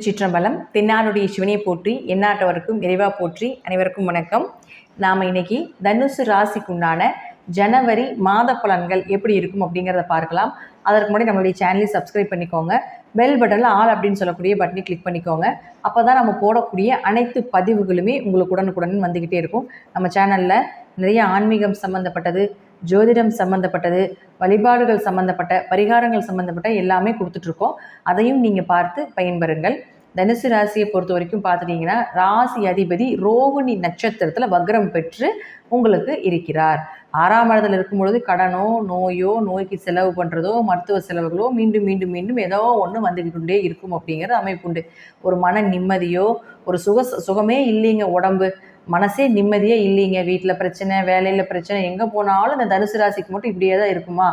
திருச்சிற்றம்பலம். தென்னாடுடைய சிவனை போற்றி, எந்நாட்டவருக்கும் இறைவா போற்றி. அனைவருக்கும் வணக்கம். நாம் இன்னைக்கு தனுசு ராசிக்குண்டான ஜனவரி மாத பலன்கள் எப்படி இருக்கும் அப்படிங்கிறத பார்க்கலாம். அதற்கு முன்னாடி நம்மளுடைய சேனலை சப்ஸ்கிரைப் பண்ணிக்கோங்க. பெல் பட்டனில் ஆல் அப்படின்னு சொல்லக்கூடிய பட்டனை கிளிக் பண்ணிக்கோங்க. அப்போ தான் நம்ம போடக்கூடிய அனைத்து பதிவுகளுமே உங்களுக்கு உடனுக்குடன் வந்துக்கிட்டே இருக்கும். நம்ம சேனலில் நிறைய ஆன்மீகம் சம்மந்தப்பட்டது, ஜோதிடம் சம்மந்தப்பட்டது, வழிபாடுகள் சம்மந்தப்பட்ட, பரிகாரங்கள் சம்மந்தப்பட்ட எல்லாமே கொடுத்துட்ருக்கோம். அதையும் நீங்கள் பார்த்து பயன்பெறுங்கள். தனுசு ராசியை பொறுத்த வரைக்கும் பார்த்துட்டிங்கன்னா, ராசி அதிபதி ரோகிணி நட்சத்திரத்தில் வக்ரம் பெற்று உங்களுக்கு இருக்கிறார். 6ஆம் இடத்துல இருக்கும் பொழுது கடனோ நோயோ, நோய்க்கு செலவு பண்ணுறதோ, மருத்துவ செலவுகளோ மீண்டும் மீண்டும் மீண்டும் ஏதோ ஒன்று வந்துக்கிட்டே இருக்கும் அப்படிங்கிற அமைப்பு உண்டு. ஒரு மன நிம்மதியோ, ஒரு சுகமே இல்லைங்க, உடம்பு மனசே நிம்மதியே இல்லைங்க, வீட்டில் பிரச்சனை, வேலையில் பிரச்சனை, எங்கே போனாலும் இந்த தனுசு ராசிக்கு மட்டும் இப்படியே தான் இருக்குமா,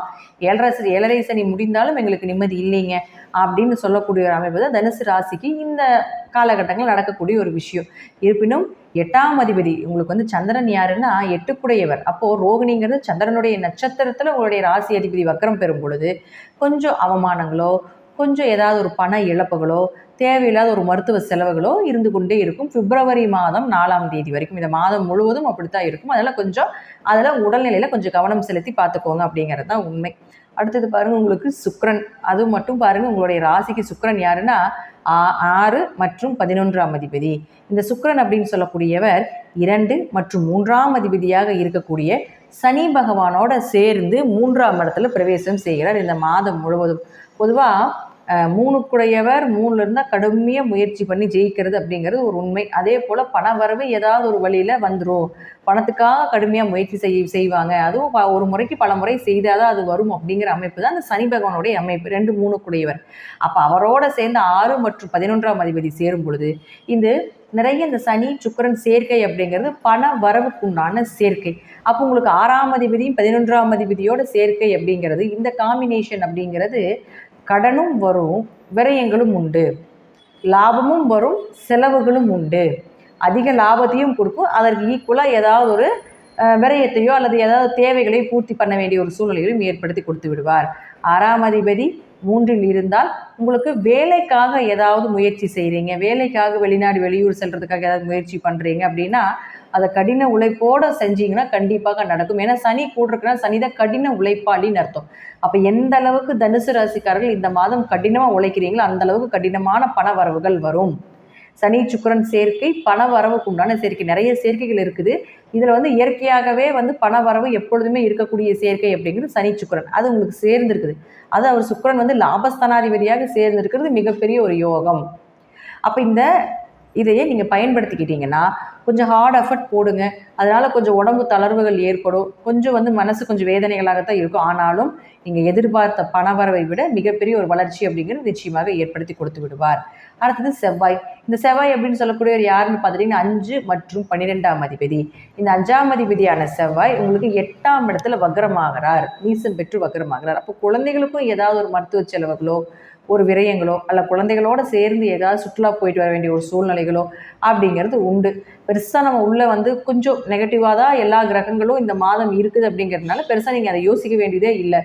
ஏழரை சனி முடிந்தாலும் எங்களுக்கு நிம்மதி இல்லைங்க அப்படின்னு சொல்லக்கூடிய ஒரு அமைப்பு தான் தனுசு ராசிக்கு இந்த காலகட்டங்கள் நடக்கக்கூடிய ஒரு விஷயம். இருப்பினும் 8ஆம் அதிபதி உங்களுக்கு சந்திரன் யாருன்னா 8குடையவர். அப்போது ரோகிணிங்கிறது சந்திரனுடைய நட்சத்திரத்தில் உங்களுடைய ராசி அதிபதி வக்ரம் பெறும் பொழுது கொஞ்சம் அவமானங்களோ, கொஞ்சம் ஏதாவது ஒரு பண இழப்புகளோ, தேவையில்லாத ஒரு மருத்துவ செலவுகளோ இருந்து கொண்டே இருக்கும். பிப்ரவரி மாதம் 4ஆம் தேதி வரைக்கும், இந்த மாதம் முழுவதும் அப்படித்தான் இருக்கும். அதில் உடல்நிலையில் கொஞ்சம் கவனம் செலுத்தி பார்த்துக்கோங்க அப்படிங்கிறது தான் உண்மை. அடுத்தது பாருங்கள், உங்களுக்கு சுக்கிரன், அது மட்டும் பாருங்கள், உங்களுடைய ராசிக்கு சுக்கிரன் யாருன்னா 6 மற்றும் 11ஆம் அதிபதி. இந்த சுக்கிரன் அப்படின்னு சொல்லக்கூடியவர் 2 மற்றும் 3ஆம் அதிபதியாக இருக்கக்கூடிய சனி பகவானோட சேர்ந்து 3ஆம் இடத்துல பிரவேசம் செய்கிறார் இந்த மாதம் முழுவதும். பொதுவாக 3குடையவர் 3ல் இருந்தால் கடுமையாக முயற்சி பண்ணி ஜெயிக்கிறது அப்படிங்கிறது ஒரு உண்மை. அதே போல் பண வரவு ஏதாவது ஒரு வழியில் வந்துடும், பணத்துக்காக கடுமையாக முயற்சி செய்வாங்க. அதுவும் ஒரு முறைக்கு பல முறை செய்தால் தான் அது வரும் அப்படிங்கிற அமைப்பு தான் அந்த சனி பகவானுடைய அமைப்பு. 2, 3குடையவர். அப்போ அவரோட சேர்ந்து 6 மற்றும் 11ஆம் அதிபதி சேரும் பொழுது நிறைய இந்த சனி சுக்கிரன் சேர்க்கை அப்படிங்கிறது பண வரவுக்குண்டான சேர்க்கை. அப்போ உங்களுக்கு 6ஆம் அதிபதியும் 11ஆம் அதிபதியோட சேர்க்கை அப்படிங்கிறது, இந்த காம்பினேஷன் அப்படிங்கிறது கடனும் வரும், விரயங்களும் உண்டு, லாபமும் வரும், செலவுகளும் உண்டு. அதிக லாபத்தையும் கொடுக்கும், அதற்கு ஈக்குவலாக ஏதாவது ஒரு விரயத்தையோ அல்லது ஏதாவது தேவைகளையும் பூர்த்தி பண்ண வேண்டிய ஒரு சூழ்நிலைகளையும் ஏற்படுத்தி கொடுத்து விடுவார். 6ஆம் அதிபதி 3ல் இருந்தால் உங்களுக்கு வேலைக்காக ஏதாவது முயற்சி செய்கிறீங்க, வேலைக்காக வெளிநாடு வெளியூர் செல்றதுக்காக ஏதாவது முயற்சி பண்ணுறீங்க அப்படின்னா அதை கடின உழைப்போடு செஞ்சீங்கன்னா கண்டிப்பாக நடக்கும். ஏன்னா சனி கூடுறதுனா சனி தான் கடின உழைப்பாளின்னு அர்த்தம். அப்போ எந்த அளவுக்கு தனுசு ராசிக்காரர்கள் இந்த மாதம் கடினமாக உழைக்கிறீங்களோ அந்த அளவுக்கு கடினமான பண வரவுகள் வரும். சனி சுக்கிரன் சேர்க்கை பண வரவுக்கு உண்டான சேர்க்கை, நிறைய சேர்க்கைகள் இருக்குது. இதில் இயற்கையாகவே பண வரவு எப்பொழுதுமே இருக்கக்கூடிய சேர்க்கை அப்படிங்கிறது சனி சுக்கிரன், அது உங்களுக்கு சேர்ந்துருக்குது. அது அவர் சுக்கிரன் லாபஸ்தானாதிபதியாக சேர்ந்திருக்கிறது மிகப்பெரிய ஒரு யோகம். அப்போ இதையே நீங்கள் பயன்படுத்திக்கிட்டீங்கன்னா கொஞ்சம் ஹார்ட் எஃபர்ட் போடுங்க. அதனால் கொஞ்சம் உடம்பு தளர்வுகள் ஏற்படும், கொஞ்சம் மனசு கொஞ்சம் வேதனைகளாகத்தான் இருக்கும். ஆனாலும் நீங்கள் எதிர்பார்த்த பணவரவை விட மிகப்பெரிய ஒரு வளர்ச்சி அப்படிங்கிறது நிச்சயமாக ஏற்படுத்தி கொடுத்து விடுவார். அடுத்தது செவ்வாய். இந்த செவ்வாய் அப்படின்னு சொல்லக்கூடியவர் யாருன்னு பார்த்துட்டிங்கன்னா 5 மற்றும் 12ஆம் அதிபதி. இந்த 5ஆம் அதிபதியான செவ்வாய் உங்களுக்கு 8ஆம் இடத்துல வக்ரமாகிறார், நீசம் பெற்று வக்ரமாகிறார். அப்போ குழந்தைகளுக்கும் ஏதாவது ஒரு மருத்துவ செலவுகளோ, ஒரு விரயங்களோ, அல்ல குழந்தைகளோடு சேர்ந்து ஏதாவது சுற்றுலா போயிட்டு வர வேண்டிய ஒரு சூழ்நிலைகளோ அப்படிங்கிறது உண்டு. பெருசாக நம்ம உள்ளே கொஞ்சம் நெகட்டிவாக தான் எல்லா கிரகங்களும் இந்த மாதம் இருக்குது அப்படிங்கிறதுனால பெருசாக நீங்கள் அதை யோசிக்க வேண்டியதே இல்லை.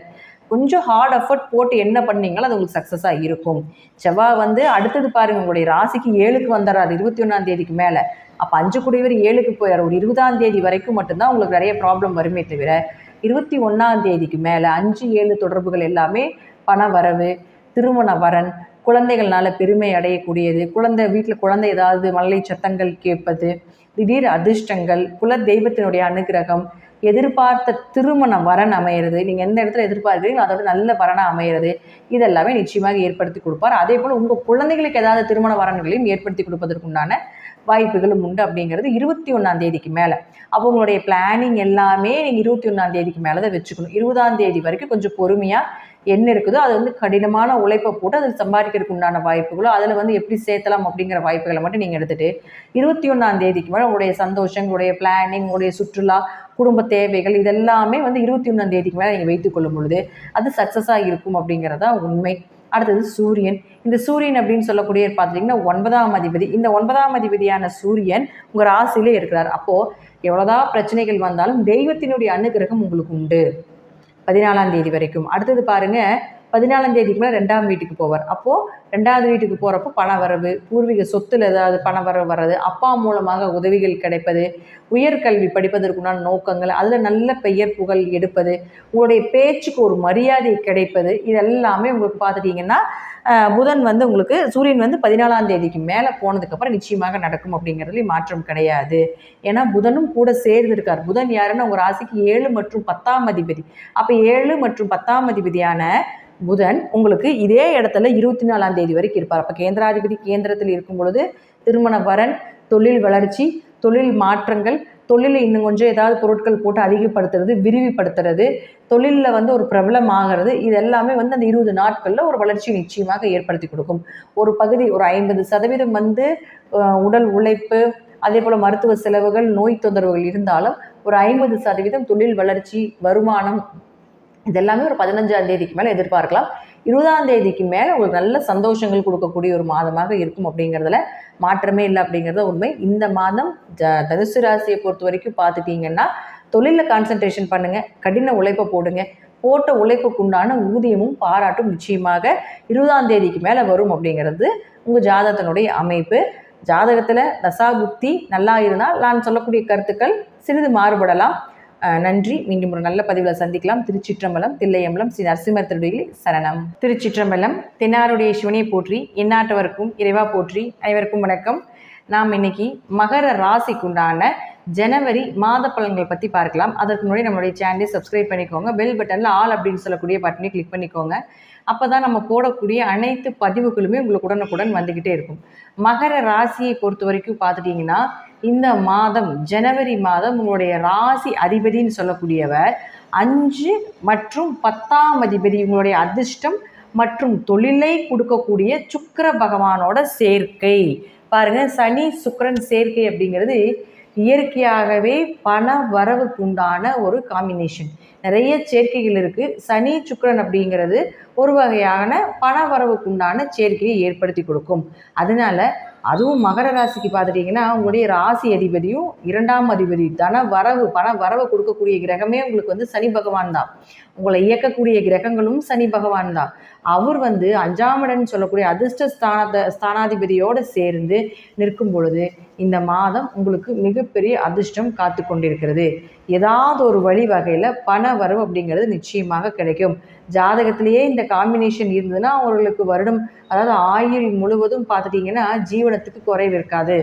கொஞ்சம் ஹார்ட் எஃபர்ட் போட்டு என்ன பண்ணீங்களோ அது உங்களுக்கு சக்ஸஸாக இருக்கும். செவ்வாய் அடுத்தது பாருங்கள், உங்களுடைய ராசிக்கு 7க்கு வந்துடுறாரு 21ஆம் தேதிக்கு மேலே. அப்போ 5குடையவர் 7க்கு போயிடுற ஒரு 20ஆம் தேதி வரைக்கும் மட்டும்தான் உங்களுக்கு நிறைய ப்ராப்ளம் வருமே தவிர 21ஆம் தேதிக்கு மேலே 5, 7 தொடர்புகள் எல்லாமே பண வரவு, திருமண வரன், குழந்தைகள்னால பெருமை அடையக்கூடியது, வீட்டில் குழந்தை ஏதாவது மழலை சத்தங்கள் கேட்பது, திடீர் அதிர்ஷ்டங்கள், குல தெய்வத்தினுடைய அனுகிரகம், எதிர்பார்த்த திருமண வரன் அமையிறது, நீங்கள் எந்த இடத்துல எதிர்பார்க்குறீங்களோ அதோட நல்ல வரனாக அமையிறது, இதெல்லாமே நிச்சயமாக ஏற்படுத்தி கொடுப்பார். அதே போல் உங்கள் குழந்தைகளுக்கு ஏதாவது திருமண வரன்களையும் ஏற்படுத்தி கொடுப்பதற்குண்டான வாய்ப்புகளும் உண்டு அப்படிங்கிறது 21ஆம் தேதிக்கு மேலே. அப்போ உங்களுடைய பிளானிங் எல்லாமே நீங்கள் 21ஆம் தேதிக்கு மேலே தான் வச்சுக்கணும். 20ஆம் தேதி வரைக்கும் கொஞ்சம் பொறுமையாக என்ன இருக்குதோ அது கடினமான உழைப்பை போட்டு அதில் சம்பாதிக்கிறதுக்கு உண்டான வாய்ப்புகளோ, அதில் எப்படி சேர்த்தலாம் அப்படிங்கிற வாய்ப்புகளை மட்டும் நீங்கள் எடுத்துகிட்டு 21ஆம் தேதிக்கு மேலே உங்களுடைய சந்தோஷம், உங்களுடைய பிளானிங், உங்களுடைய சுற்றுலா, குடும்ப தேவைகள் இதெல்லாமே 21ஆம் தேதிக்கு மேலே நீங்கள் வைத்துக்கொள்ளும் பொழுது அது சக்ஸஸாக இருக்கும் அப்படிங்கிறதா உண்மை. அடுத்தது சூரியன். இந்த சூரியன் அப்படின்னு சொல்லக்கூடிய பார்த்துட்டிங்கன்னா 9ஆம் அதிபதி. இந்த 9ஆம் அதிபதியான சூரியன் உங்கள் ராசியிலே இருக்கிறார். அப்போது எவ்வளோதான் பிரச்சனைகள் வந்தாலும் தெய்வத்தினுடைய அனுகிரகம் உங்களுக்கு உண்டு 14ஆம் தேதி வரைக்கும். அடுத்தது பாருங்கள், 14ஆம் தேதிக்கு மேலே 2ஆம் வீட்டுக்கு போவார். அப்போது 2வது வீட்டுக்கு போகிறப்போ பண வரவு, பூர்வீக சொத்தில் ஏதாவது பண வரவு வர்றது, அப்பா மூலமாக உதவிகள் கிடைப்பது, உயர்கல்வி படிப்பதற்குண்டான நோக்கங்கள், அதில் நல்ல பெயர் புகழ் எடுப்பது, உங்களுடைய பேச்சுக்கு ஒரு மரியாதை கிடைப்பது, இதெல்லாமே உங்களுக்கு பார்த்துட்டிங்கன்னா புதன் உங்களுக்கு சூரியன் 14ஆம் தேதிக்கு மேலே போனதுக்கப்புறம் நிச்சயமாக நடக்கும் அப்படிங்கிறதுலேயும் மாற்றம் கிடையாது. ஏன்னா புதனும் கூட சேர்ந்திருக்கார். புதன் யாருன்னா உங்கள் ராசிக்கு 7 மற்றும் 10ஆம் அதிபதி. அப்போ 7 மற்றும் 10ஆம் அதிபதியான புதன் உங்களுக்கு இதே இடத்துல 24ஆம் தேதி வரைக்கும் இருப்பார். அப்போ கேந்திராதிபதி கேந்திரத்தில் இருக்கும் பொழுது திருமண வரன், தொழில் வளர்ச்சி, தொழில் மாற்றங்கள், தொழிலில் இன்னும் கொஞ்சம் ஏதாவது பொருட்கள் போட்டு அதிகப்படுத்துறது, விரிவுபடுத்துறது, தொழிலில் ஒரு பிரபலம் ஆகிறது, இது எல்லாமே அந்த 20 நாட்களில் ஒரு வளர்ச்சி நிச்சயமாக ஏற்படுத்தி கொடுக்கும். ஒரு பகுதி ஒரு 50% உடல் உழைப்பு, அதே போல் மருத்துவ செலவுகள், நோய் தொந்தரவுகள் இருந்தாலும் ஒரு 50% தொழில் வளர்ச்சி, வருமானம் இதெல்லாமே ஒரு 15ஆம் தேதிக்கு மேலே எதிர்பார்க்கலாம். 20ஆம் தேதிக்கு மேலே உங்களுக்கு நல்ல சந்தோஷங்கள் கொடுக்கக்கூடிய ஒரு மாதமாக இருக்கும் அப்படிங்கிறதுல மாற்றமே இல்லை அப்படிங்கிறத உண்மை. இந்த மாதம் தனுசு ராசியை பொறுத்த வரைக்கும் பார்த்துட்டிங்கன்னா தொழிலில் கான்சன்ட்ரேஷன் பண்ணுங்கள், கடின உழைப்பை போடுங்க. போட்ட உழைப்புக்குண்டான ஊதியமும் பாராட்டும் நிச்சயமாக 20ஆம் தேதிக்கு மேலே வரும் அப்படிங்கிறது உங்கள் ஜாதகத்தினுடைய அமைப்பு. ஜாதகத்தில் தசாபுக்தி நல்லா இருந்தால் நான் சொல்லக்கூடிய கருத்துக்கள் சிறிது மாறுபடலாம். நன்றி. மீண்டும் ஒரு நல்ல பதிவில் சந்திக்கலாம். திருச்சிற்றம்பலம், தில்லையம்பலம், ஸ்ரீ நரசிம்மர் திருவடிகளில் சரணம். திருச்சிற்றம்பலம். தென்னாருடைய சிவனை போற்றி, எந்நாட்டவருக்கும் இறைவா போற்றி. அனைவருக்கும் வணக்கம். நாம் இன்னைக்கு மகர ராசிக்குண்டான ஜனவரி மாத பலன்களை பற்றி பார்க்கலாம். அதற்கு முன்னாடி நம்மளுடைய சேனலை சப்ஸ்கிரைப் பண்ணிக்கோங்க. பெல் பட்டனில் ஆல் அப்படின்னு சொல்லக்கூடிய பட்டனை கிளிக் பண்ணிக்கோங்க. அப்போ தான் நம்ம போடக்கூடிய அனைத்து பதிவுகளுமே உங்களுக்கு உடனுக்குடன் வந்துக்கிட்டே இருக்கும். மகர ராசியை பொறுத்த வரைக்கும் பார்த்துட்டிங்கன்னா இந்த மாதம் ஜனவரி மாதம் உங்களுடைய ராசி அதிபதினு சொல்லக்கூடியவர் 5 மற்றும் 10ஆம் அதிபதி, உங்களுடைய அதிர்ஷ்டம் மற்றும் தொழிலை கொடுக்கக்கூடிய சுக்கிர பகவானோட சேர்க்கை. பாருங்க, சனி சுக்கிரன் சேர்க்கை அப்படிங்கிறது இயற்கையாகவே பண வரவுக்கு உண்டான ஒரு காம்பினேஷன். நிறைய சேர்க்கைகள் இருக்குது. சனி சுக்கிரன் அப்படிங்கிறது ஒரு வகையான பண வரவுக்கு உண்டான சேர்க்கையை ஏற்படுத்தி கொடுக்கும். அதனால அதுவும் மகர ராசிக்கு பார்த்துட்டிங்கன்னா உங்களுடைய ராசி அதிபதியும் 2ஆம் அதிபதி பண வரவு கொடுக்கக்கூடிய கிரகமே உங்களுக்கு சனி பகவான் தான். உங்களை இயக்கக்கூடிய கிரகங்களும் சனி பகவான் தான். அவர் 5ஆம் இடம்னு சொல்லக்கூடிய அதிர்ஷ்ட ஸ்தானாதிபதியோடு சேர்ந்து நிற்கும் பொழுது இந்த மாதம் உங்களுக்கு மிகப்பெரிய அதிர்ஷ்டம் காத்து கொண்டிருக்கிறது. ஏதாவது ஒரு வழி வகையில் பண வரவு அப்படிங்கிறது நிச்சயமாக கிடைக்கும். ஜாதகத்திலேயே இந்த காம்பினேஷன் இருந்ததுன்னா அவர்களுக்கு வருடம், அதாவது ஆயுள் முழுவதும் பார்த்துட்டிங்கன்னா ஜீவனத்துக்கு குறைவு இருக்காது,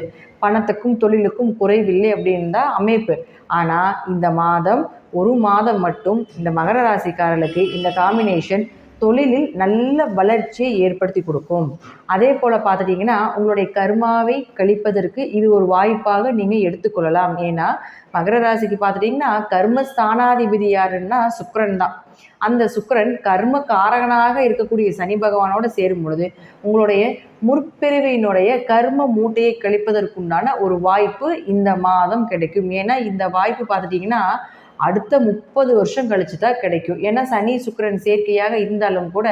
பணத்துக்கும் தொழிலுக்கும் குறைவில்லை அப்படின்னு தான் அமைப்பு. ஆனால் இந்த மாதம் ஒரு மாதம் மட்டும் இந்த மகர ராசிக்காரர்களுக்கு இந்த காம்பினேஷன் தொழிலில் நல்ல வளர்ச்சியை ஏற்படுத்தி கொடுக்கும். அதே போல் பார்த்துட்டிங்கன்னா உங்களுடைய கர்மாவை கழிப்பதற்கு இது ஒரு வாய்ப்பாக நீங்கள் எடுத்துக்கொள்ளலாம். ஏன்னா மகர ராசிக்கு பார்த்துட்டிங்கன்னா கர்மஸ்தானாதிபதி யாருன்னா சுக்கிரன் தான். அந்த சுக்கிரன் கர்ம காரகனாக இருக்கக்கூடிய சனி பகவானோடு சேரும் பொழுது உங்களுடைய முற்பிறவியினுடைய கர்ம மூட்டையை கழிப்பதற்குண்டான ஒரு வாய்ப்பு இந்த மாதம் கிடைக்கும். ஏன்னா இந்த வாய்ப்பு பார்த்துட்டிங்கன்னா அடுத்த 30 வருஷம் கழிச்சு தான் கிடைக்கும். ஏன்னா சனி சுக்கிரன் சேர்க்கையாக இருந்தாலும் கூட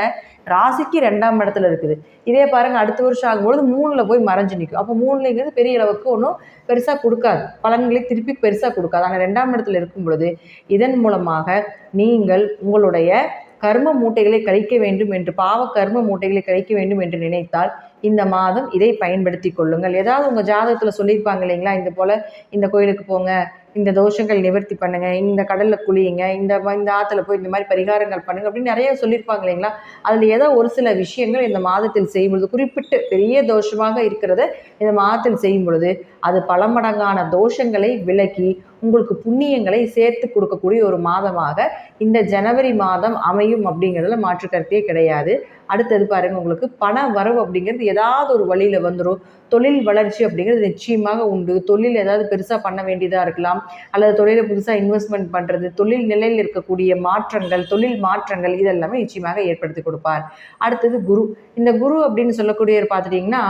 ராசிக்கு 2ஆம் இடத்துல இருக்குது. இதே பாருங்கள், அடுத்த வருஷம் ஆகும்பொழுது 3ல் போய் மறைஞ்சு நிற்கும். அப்போ 3ங்கிறது பெரிய அளவுக்கு ஒன்றும் பெருசாக கொடுக்காது, பலன்களை திருப்பி பெருசாக கொடுக்காது. ஆனால் 2ஆம் இடத்துல இருக்கும் பொழுது இதன் மூலமாக நீங்கள் உங்களுடைய கர்ம மூட்டைகளை கழிக்க வேண்டும் என்று, பாவ கர்ம மூட்டைகளை கழிக்க வேண்டும் என்று நினைத்தால் இந்த மாதம் இதை பயன்படுத்தி கொள்ளுங்கள். ஏதாவது உங்கள் ஜாதகத்தில் சொல்லியிருப்பாங்க இல்லைங்களா, இந்த போல் இந்த கோயிலுக்கு போங்க, இந்த தோஷங்கள் நிவர்த்தி பண்ணுங்கள், இந்த கடலில் குளியுங்க, இந்த ஆற்றுல போய் இந்த மாதிரி பரிகாரங்கள் பண்ணுங்கள் அப்படின்னு நிறைய சொல்லியிருப்பாங்க இல்லைங்களா. அதில் ஏதோ ஒரு சில விஷயங்கள் இந்த மாதத்தில் செய்யும் பொழுது, குறிப்பிட்டு பெரிய தோஷமாக இருக்கிறத இந்த மாதத்தில் செய்யும் பொழுது அது பல மடங்கான தோஷங்களை விலக்கி உங்களுக்கு புண்ணியங்களை சேர்த்து கொடுக்கக்கூடிய ஒரு மாதமாக இந்த ஜனவரி மாதம் அமையும் அப்படிங்கிறதுல மாற்று கருத்தே கிடையாது. அடுத்தது பாருங்கள், உங்களுக்கு பண வரவு அப்படிங்கிறது ஏதாவது ஒரு வழியில் வந்துடும். தொழில் வளர்ச்சி அப்படிங்கிறது நிச்சயமாக உண்டு. தொழில் ஏதாவது பெருசாக பண்ண வேண்டியதாக இருக்கலாம், அல்லது தொழிலை புதுசாக இன்வெஸ்ட்மெண்ட் பண்ணுறது, தொழில் நிலையில் இருக்கக்கூடிய மாற்றங்கள், தொழில் மாற்றங்கள் இதெல்லாமே நிச்சயமாக ஏற்படுத்தி கொடுப்பார். அடுத்தது குரு. இந்த குரு அப்படின்னு சொல்லக்கூடியவர் பார்த்துட்டிங்கன்னா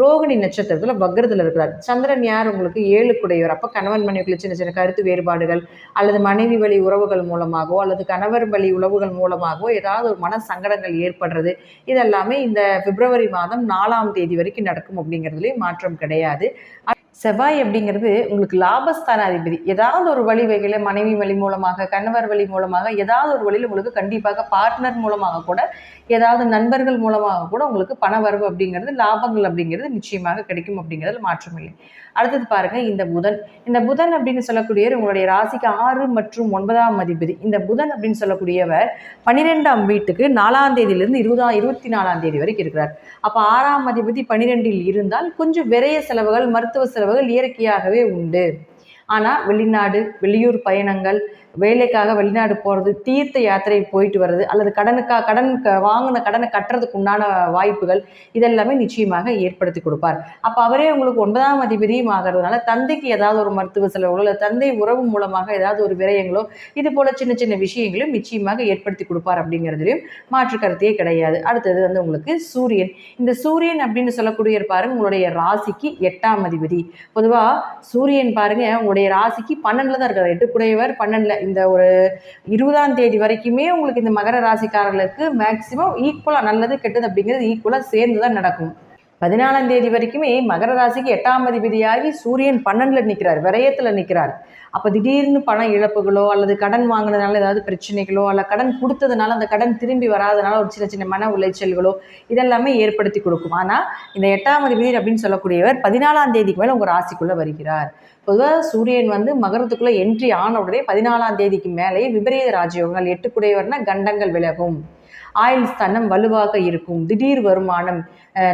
ரோகிணி நட்சத்திரத்தில் வக்ரத்தில் இருக்கிறார். சந்திரன் யார் உங்களுக்கு 7 குடையவர். அப்போ கணவன் மனைவிக்குள்ள சின்ன சின்ன கருத்து வேறுபாடுகள், அல்லது மனைவி வழி உறவுகள் மூலமாகவோ அல்லது கணவர் வழி உறவுகள் மூலமாகவோ ஏதாவது ஒரு மன சங்கடங்கள் ஏற்படுறது, இதெல்லாமே இந்த பிப்ரவரி மாதம் 4ஆம் தேதி வரைக்கும் நடக்கும் அப்படிங்கிறதுலேயும் மாற்றம் கிடையாது. செவ்வாய் அப்படிங்கிறது உங்களுக்கு லாபஸ்தான அதிபதி. ஏதாவது ஒரு வழி வகையில் மனைவி வழி மூலமாக, கணவர் வழி மூலமாக, ஏதாவது ஒரு வழியில் உங்களுக்கு கண்டிப்பாக பார்ட்னர் மூலமாக கூட, ஏதாவது நண்பர்கள் மூலமாக கூட உங்களுக்கு பணவரவு அப்படிங்கிறது, லாபங்கள் அப்படிங்கிறது நிச்சயமாக கிடைக்கும் அப்படிங்கிறதுல மாற்றமில்லை. அடுத்தது பாருங்க, இந்த புதன் அப்படின்னு சொல்லக்கூடியவர் உங்களுடைய ராசிக்கு 6 மற்றும் 9ஆம் அதிபதி. இந்த புதன் அப்படின்னு சொல்லக்கூடியவர் 12ஆம் வீட்டுக்கு 4ஆம் தேதியிலிருந்து 24ஆம் தேதி வரைக்கும் இருக்கிறார். அப்போ 6ஆம் அதிபதி 12இல் இருந்தால் கொஞ்சம் விரைய செலவுகள், மருத்துவ செலவுகள் இயற்கையாகவே உண்டு. ஆனால் வெளிநாடு, வெளியூர் பயணங்கள், வேலைக்காக வெளிநாடு போகிறது, தீர்த்த யாத்திரை போயிட்டு வர்றது, அல்லது வாங்கின கடனை கட்டுறதுக்கு உண்டான வாய்ப்புகள் இதெல்லாமே நிச்சயமாக ஏற்படுத்தி கொடுப்பார். அப்போ அவரே உங்களுக்கு 9ஆம் அதிபதியும் ஆகிறதுனால தந்தைக்கு ஏதாவது ஒரு மருத்துவ செலவுகளோ, இல்லை தந்தை உறவு மூலமாக ஏதாவது ஒரு விரயங்களோ, இது போல சின்ன சின்ன விஷயங்களும் நிச்சயமாக ஏற்படுத்தி கொடுப்பார் அப்படிங்கிறதுலையும் மாற்று கருத்தையே கிடையாது. அடுத்தது உங்களுக்கு சூரியன். இந்த சூரியன் அப்படின்னு சொல்லக்கூடிய பாருங்க உங்களுடைய ராசிக்கு 8ஆம் அதிபதி. பொதுவாக சூரியன் பாருங்க உங்களுடைய ராசிக்கு 12ல் தான் இருக்கார். 8 12 இந்த ஒரு 20ஆம் தேதி வரைக்குமே உங்களுக்கு இந்த மகர ராசிக்காரர்களுக்கு மேக்சிமம் ஈக்குவலாக நல்லது கெட்டது அப்படிங்கிறது ஈக்குவலாக சேர்ந்து தான் நடக்கும். 14ஆம் தேதி வரைக்குமே மகர ராசிக்கு 8ஆம் அதிபதியாகி சூரியன் 12ல் நிற்கிறார், விரயத்தில் நிற்கிறார். அப்போ திடீர்னு பண இழப்புகளோ, அல்லது கடன் வாங்கினதுனால ஏதாவது பிரச்சனைகளோ, அல்ல கடன் கொடுத்ததுனால அந்த கடன் திரும்பி வராதனால ஒரு சின்ன சின்ன மன உளைச்சல்களோ இதெல்லாமே ஏற்படுத்தி கொடுக்கும். ஆனால் இந்த 8ஆம் அதிபதி அப்படின்னு சொல்லக்கூடியவர் 14ஆம் தேதிக்கு மேலே உங்கள் ராசிக்குள்ளே வருகிறார். பொதுவாக சூரியன் மகரத்துக்குள்ளே என்ட்ரி ஆன உடனே 14ஆம் தேதிக்கு மேலேயே விபரீத ராஜயோகங்கள் 8 கண்டங்கள் விலகும், ஆயுள் ஸ்தானம் வலுவாக இருக்கும், திடீர் வருமானம்,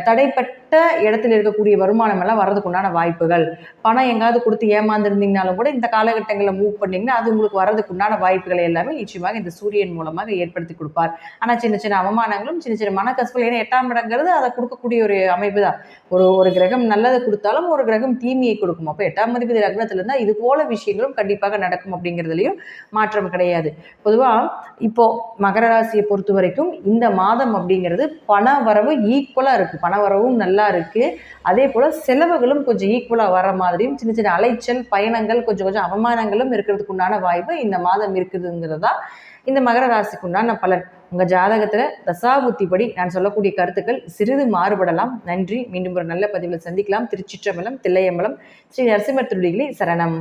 தடைப்பட்ட இடத்துல இருக்கக்கூடிய வருமானம் எல்லாம் வர்றதுக்கு உண்டான வாய்ப்புகள், பணம் எங்காவது கொடுத்து ஏமாந்துருந்தீங்கனாலும் கூட இந்த காலகட்டங்களில் மூவ் பண்ணிங்கன்னா அது உங்களுக்கு வர்றதுக்கு உண்டான வாய்ப்புகளை எல்லாமே நிச்சயமாக இந்த சூரியன் மூலமாக ஏற்படுத்தி கொடுப்பார். ஆனால் சின்ன சின்ன அவமானங்களும் சின்ன சின்ன மனக்கசப்புகள், ஏன்னா 8ஆம் இடங்கிறது அதை கொடுக்கக்கூடிய ஒரு அமைப்பு தான். ஒரு கிரகம் நல்லதை கொடுத்தாலும் ஒரு கிரகம் தீமையை கொடுக்கும். அப்போ 8ஆம் அதிபதி லக்னத்தில் இருந்தால் இது போல விஷயங்களும் கண்டிப்பாக நடக்கும் அப்படிங்கிறதுலையும் மாற்றம் கிடையாது. பொதுவாக இப்போ மகர ராசியை பொறுத்த வரைக்கும் இந்த மாதம் அப்படிங்கிறது பண வரவு ஈக்குவலாக இருக்குது, பண வரவும் நல்லா இருக்குது. அதே போல் செலவுகளும் கொஞ்சம் ஈக்குவலாக வர மாதிரியும் சின்ன சின்ன அலைச்சல் பயணங்கள் கொஞ்சம் அவமானங்களும் இருக்கிறதுக்கு உண்டான வாய்ப்பு இந்த மாதம் இருக்குதுங்கிறது தான் இந்த மகர ராசிக்கு உண்டான பலன். உங்கள் ஜாதகத்தில் தசாபுத்திப்படி நான் சொல்லக்கூடிய கருத்துக்கள் சிறிது மாறுபடலாம். நன்றி. மீண்டும் ஒரு நல்ல பதிவில் சந்திக்கலாம். திருச்சிற்றம்பலம், தில்லையம்பலம், ஸ்ரீ நரசிம்மர் திருடிகளே சரணம்.